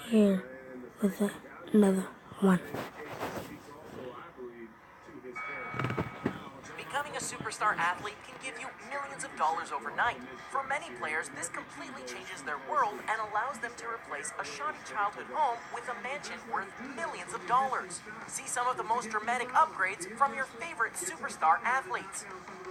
here with another one. Becoming a superstar athlete can give you millions of dollars overnight. For many players, this completely changes their world and allows them to replace a shoddy childhood home with a mansion worth millions of dollars. See some of the most dramatic upgrades from your favorite superstar athletes.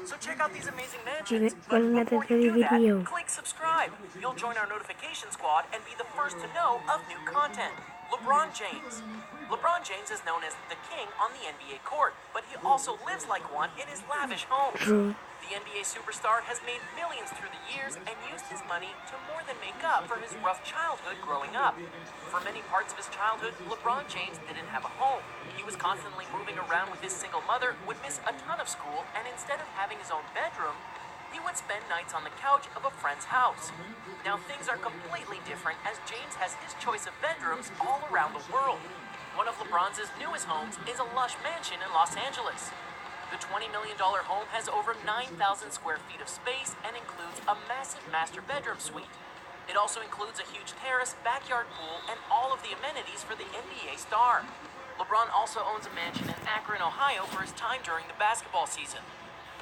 So check out these amazing mansions, but before you do that, click subscribe. You'll join our notification squad and be the first to know of new content. LeBron James. LeBron James is known as the king on the NBA court, but he also lives like one in his lavish home. The NBA superstar has made millions through the years and used his money to more than make up for his rough childhood growing up. For many parts of his childhood, LeBron James didn't have a home. He was constantly moving around with his single mother, would miss a ton of school, and instead of having his own bedroom, he would spend nights on the couch of a friend's house. Now things are completely different as James has his choice of bedrooms all around the world. One of LeBron's newest homes is a lush mansion in Los Angeles. The $20 million home has over 9,000 square feet of space and includes a massive master bedroom suite. It also includes a huge terrace, backyard pool, and all of the amenities for the NBA star. LeBron also owns a mansion in Akron, Ohio for his time during the basketball season.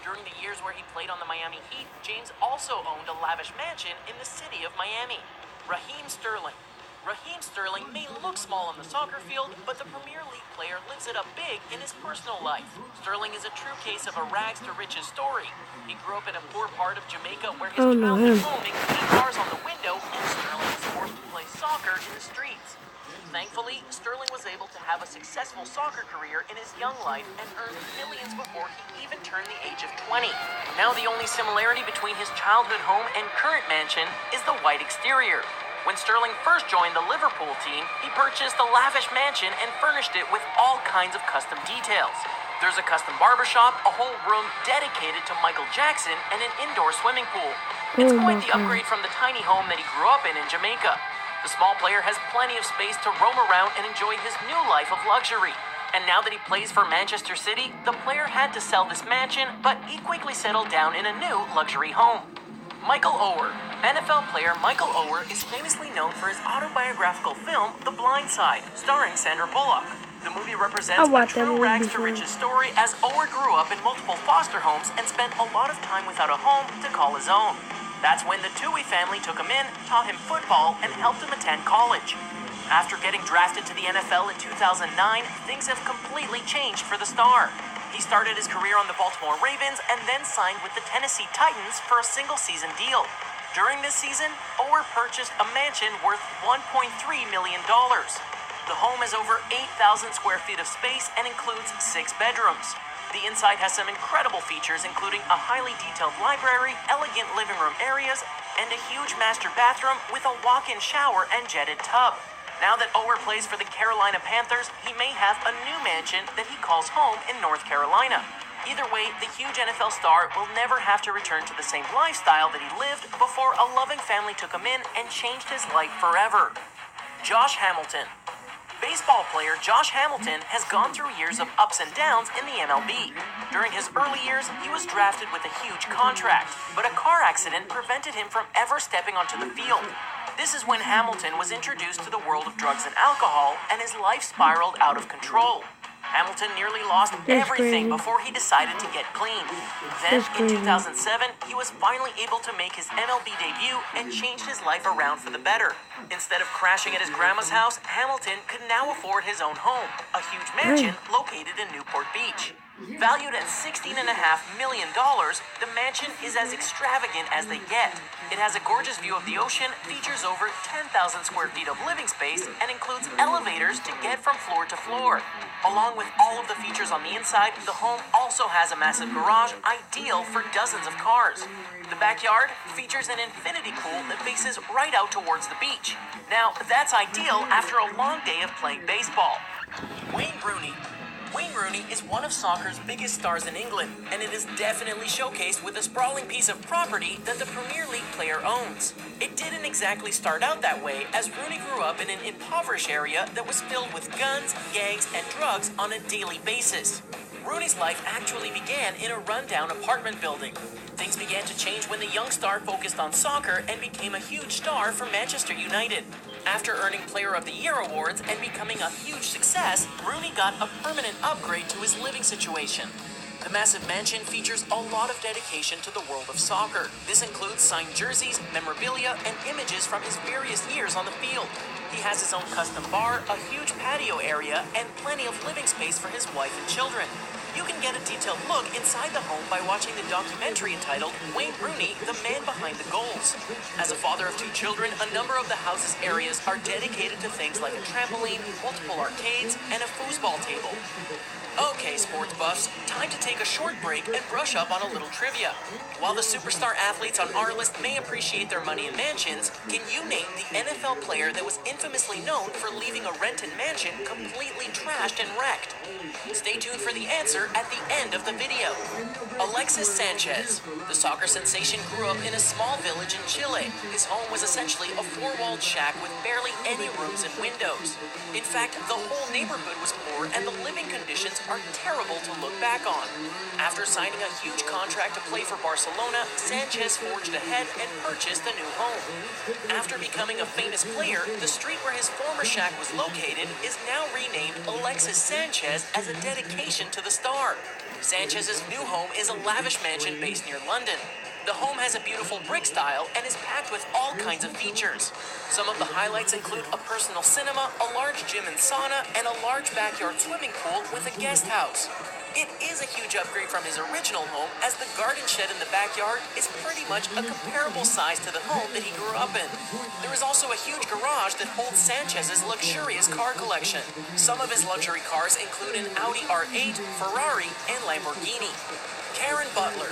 During the years where he played on the Miami Heat, James also owned a lavish mansion in the city of Miami. Raheem Sterling. Raheem Sterling may look small on the soccer field, but the Premier League player lives it up big in his personal life. Sterling is a true case of a rags to riches story. He grew up in a poor part of Jamaica where his childhood home included bars on the window, and Sterling was forced to play soccer in the streets. Thankfully, Sterling was able to have a successful soccer career in his young life and earned millions before he even turned the age of 20. Now the only similarity between his childhood home and current mansion is the white exterior. When Sterling first joined the Liverpool team, he purchased the lavish mansion and furnished it with all kinds of custom details. There's a custom barbershop, a whole room dedicated to Michael Jackson, and an indoor swimming pool. It's quite the upgrade from the tiny home that he grew up in Jamaica. The small player has plenty of space to roam around and enjoy his new life of luxury. And now that he plays for Manchester City, the player had to sell this mansion, but he quickly settled down in a new luxury home. Michael Oher. NFL player Michael Oher is famously known for his autobiographical film, The Blind Side, starring Sandra Bullock. The movie represents a true rags-to-riches story as Oher grew up in multiple foster homes and spent a lot of time without a home to call his own. That's when the Toohey family took him in, taught him football, and helped him attend college. After getting drafted to the NFL in 2009, things have completely changed for the star. He started his career on the Baltimore Ravens and then signed with the Tennessee Titans for a single-season deal. During this season, Oher purchased a mansion worth $1.3 million. The home has over 8,000 square feet of space and includes 6 bedrooms. The inside has some incredible features, including a highly detailed library, elegant living room areas, and a huge master bathroom with a walk-in shower and jetted tub. Now that Oher plays for the Carolina Panthers, he may have a new mansion that he calls home in North Carolina. Either way, the huge NFL star will never have to return to the same lifestyle that he lived before a loving family took him in and changed his life forever. Josh Hamilton. Baseball player Josh Hamilton has gone through years of ups and downs in the MLB. During his early years, he was drafted with a huge contract, but a car accident prevented him from ever stepping onto the field. This is when Hamilton was introduced to the world of drugs and alcohol, and his life spiraled out of control. Hamilton nearly lost everything before he decided to get clean. Then, in 2007, he was finally able to make his MLB debut and changed his life around for the better. Instead of crashing at his grandma's house, Hamilton could now afford his own home, a huge mansion located in Newport Beach. Valued at $16.5 million, the mansion is as extravagant as they get. It has a gorgeous view of the ocean, features over 10,000 square feet of living space, and includes elevators to get from floor to floor. Along with all of the features on the inside, the home also has a massive garage, ideal for dozens of cars. The backyard features an infinity pool that faces right out towards the beach. Now, that's ideal after a long day of playing baseball. Wayne Rooney. Wayne Rooney is one of soccer's biggest stars in England, and it is definitely showcased with a sprawling piece of property that the Premier League player owns. It didn't exactly start out that way, as Rooney grew up in an impoverished area that was filled with guns, gangs, and drugs on a daily basis. Rooney's life actually began in a rundown apartment building. Things began to change when the young star focused on soccer and became a huge star for Manchester United. After earning Player of the Year awards and becoming a huge success, Rooney got a permanent upgrade to his living situation. The massive mansion features a lot of dedication to the world of soccer. This includes signed jerseys, memorabilia, and images from his various years on the field. He has his own custom bar, a huge patio area, and plenty of living space for his wife and children. You can get a detailed look inside the home by watching the documentary entitled Wayne Rooney, the Man Behind the Goals. As a father of 2 children, a number of the house's areas are dedicated to things like a trampoline, multiple arcades, and a foosball table. Okay, sports buffs, time to take a short break and brush up on a little trivia. While the superstar athletes on our list may appreciate their money in mansions, can you name the NFL player that was infamously known for leaving a rented mansion completely trashed and wrecked? Stay tuned for the answer at the end of the video. Alexis Sanchez. The soccer sensation grew up in a small village in Chile. His home was essentially a 4-walled shack with barely any rooms and windows. In fact, the whole neighborhood was poor and the living conditions are terrible to look back on. After signing a huge contract to play for Barcelona, Sanchez forged ahead and purchased a new home. After becoming a famous player, the street where his former shack was located is now renamed Alexis Sanchez as a dedication to the star. Sanchez's new home is a lavish mansion based near London. The home has a beautiful brick style and is packed with all kinds of features. Some of the highlights include a personal cinema, a large gym and sauna, and a large backyard swimming pool with a guest house. It is a huge upgrade from his original home, as the garden shed in the backyard is pretty much a comparable size to the home that he grew up in. There is also a huge garage that holds Sanchez's luxurious car collection. Some of his luxury cars include an Audi R8, Ferrari, and Lamborghini. Karen Butler.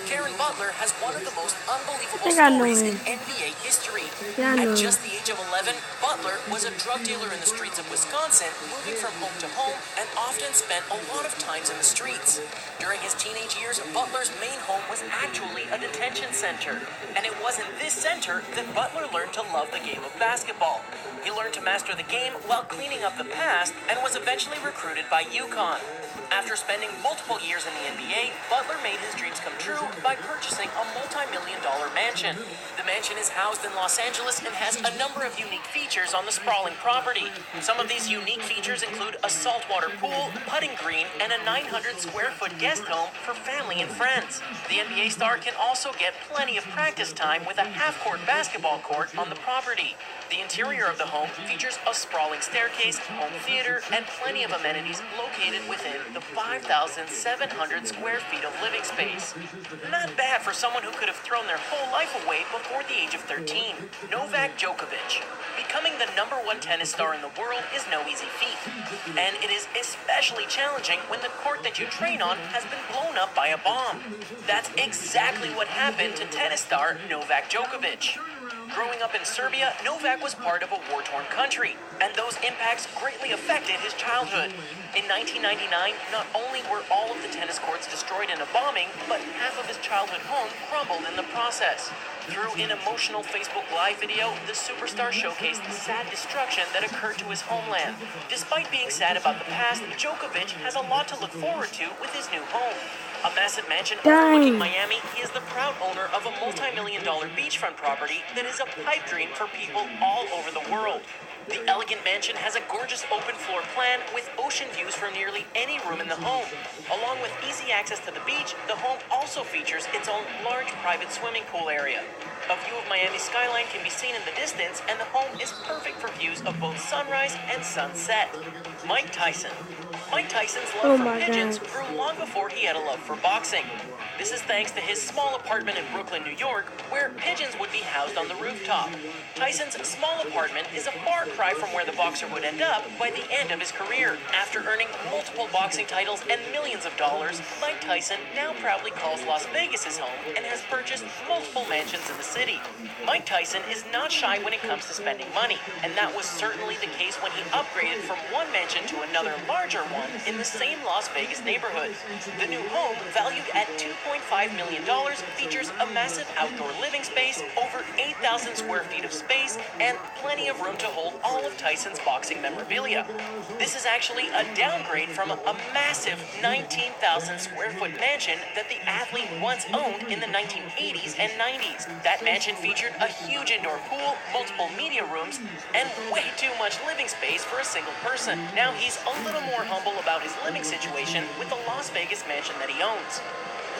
Karen Butler has one of the most unbelievable stories in NBA history. At just the age of 11, Butler was a drug dealer in the streets of Wisconsin, moving from home to home and often spent a lot of times in the streets. During his teenage years, Butler's main home was actually a detention center. And it was in this center that Butler learned to love the game of basketball. He learned to master the game while cleaning up the past and was eventually recruited by UConn. After spending multiple years in the NBA, Butler made his dreams come true by purchasing a multi-million-dollar mansion. The mansion is housed in Los Angeles and has a number of unique features on the sprawling property. Some of these unique features include a saltwater pool, putting green, and a 900-square-foot guest home for family and friends. The NBA star can also get plenty of practice time with a half-court basketball court on the property. The interior of the home features a sprawling staircase, home theater, and plenty of amenities located within the 5,700 square feet of living space. Not bad for someone who could have thrown their whole life away before the age of 13. Novak Djokovic. Becoming the #1 tennis star in the world is no easy feat. And it is especially challenging when the court that you train on has been blown up by a bomb. That's exactly what happened to tennis star Novak Djokovic. Growing up in Serbia, Novak was part of a war-torn country, and those impacts greatly affected his childhood. In 1999, not only were all of the tennis courts destroyed in a bombing, but half of his childhood home crumbled in the process. Through an emotional Facebook Live video, the superstar showcased the sad destruction that occurred to his homeland. Despite being sad about the past, Djokovic has a lot to look forward to with his new home. A massive mansion overlooking Miami, he is the proud owner of a multi-million-dollar beachfront property that is a pipe dream for people all over the world. The elegant mansion has a gorgeous open floor plan with ocean views from nearly any room in the home. Along with easy access to the beach, the home also features its own large private swimming pool area. A view of Miami's skyline can be seen in the distance, and the home is perfect for views of both sunrise and sunset. Mike Tyson. Mike Tyson's love for pigeons grew long before he had a love for boxing. This is thanks to his small apartment in Brooklyn, New York, where pigeons would be housed on the rooftop. Tyson's small apartment is a far cry from where the boxer would end up by the end of his career. After earning multiple boxing titles and millions of dollars, Mike Tyson now proudly calls Las Vegas his home and has purchased multiple mansions in the city. Mike Tyson is not shy when it comes to spending money, and that was certainly the case when he upgraded from one mansion to another larger one in the same Las Vegas neighborhood. The new home, valued at $2.8 $3.5 million features a massive outdoor living space, over 8,000 square feet of space, and plenty of room to hold all of Tyson's boxing memorabilia. This is actually a downgrade from a massive 19,000 square foot mansion that the athlete once owned in the 1980s and 90s. That mansion featured a huge indoor pool, multiple media rooms, and way too much living space for a single person. Now he's a little more humble about his living situation with the Las Vegas mansion that he owns.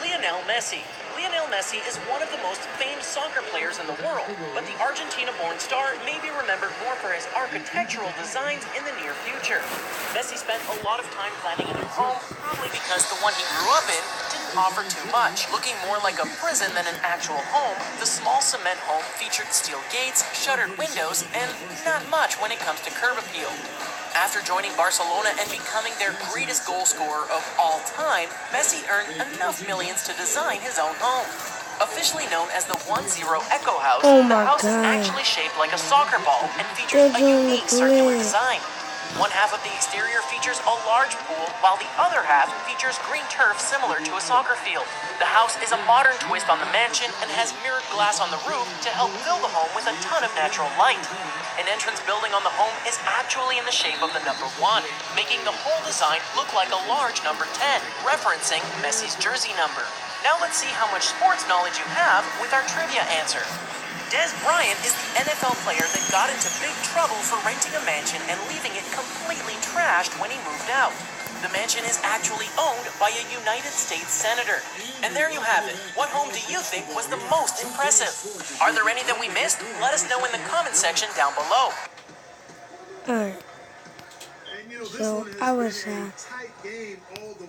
Lionel Messi. Lionel Messi is one of the most famed soccer players in the world, but the Argentina-born star may be remembered more for his architectural designs in the near future. Messi spent a lot of time planning a new home, probably because the one he grew up in didn't offer too much. Looking more like a prison than an actual home, the small cement home featured steel gates, shuttered windows, and not much when it comes to curb appeal. After joining Barcelona and becoming their greatest goal scorer of all time, Messi earned enough millions to design his own home. Officially known as the 1-0 Echo House, the house is actually shaped like a soccer ball and features a unique circular design. One half of the exterior features a large pool, while the other half features green turf similar to a soccer field. The house is a modern twist on the mansion and has mirrored glass on the roof to help fill the home with a ton of natural light. An entrance building on the home is actually in the shape of the number 1, making the whole design look like a large number 10, referencing Messi's jersey number. Now let's see how much sports knowledge you have with our trivia answer. Des Bryant is the NFL player that got into big trouble for renting a mansion and leaving it completely trashed when he moved out. The mansion is actually owned by a United States senator. And there you have it. What home do you think was the most impressive? Are there any that we missed? Let us know in the comment section down below. Alright. So I was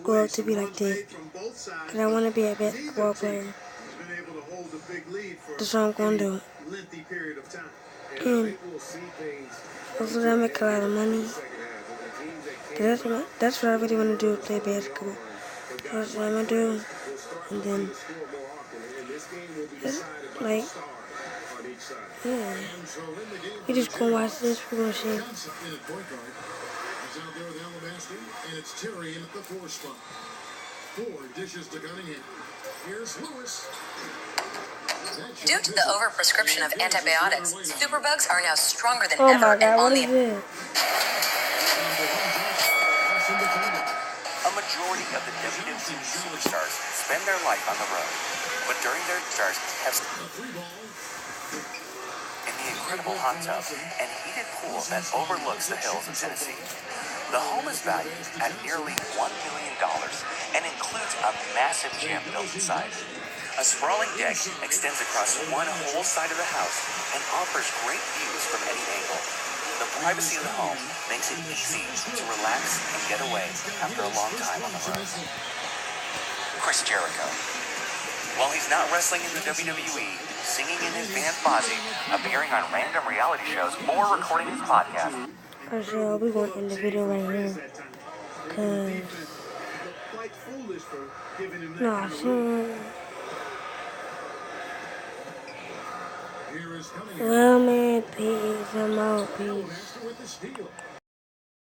grow up to be like this, because I want to be a basketball player. That's what I'm going to do. And hopefully I make a lot of money. That's what I really want to do, play basketball. That's what I'm going to do. And then, like, yeah. You just go watch this, we're going to see. Due to the overprescription of antibiotics, superbugs are now stronger than ever and on the... A majority of the WWE superstars spend their life on the road, but during their stars have in the incredible hot tub and heated pool that overlooks the hills of Tennessee. The home is valued at nearly $1 million and includes a massive gym built inside. A sprawling deck extends across one whole side of the house and offers great views from any angle. The privacy of the home makes it easy to relax and get away after a long time on the road. Chris Jericho. While he's not wrestling in the WWE, singing in his band Fozzy, appearing on random reality shows, or recording his podcast. Actually, I'll be going to end the video right here. Well, man, peace. I'm out. Peace.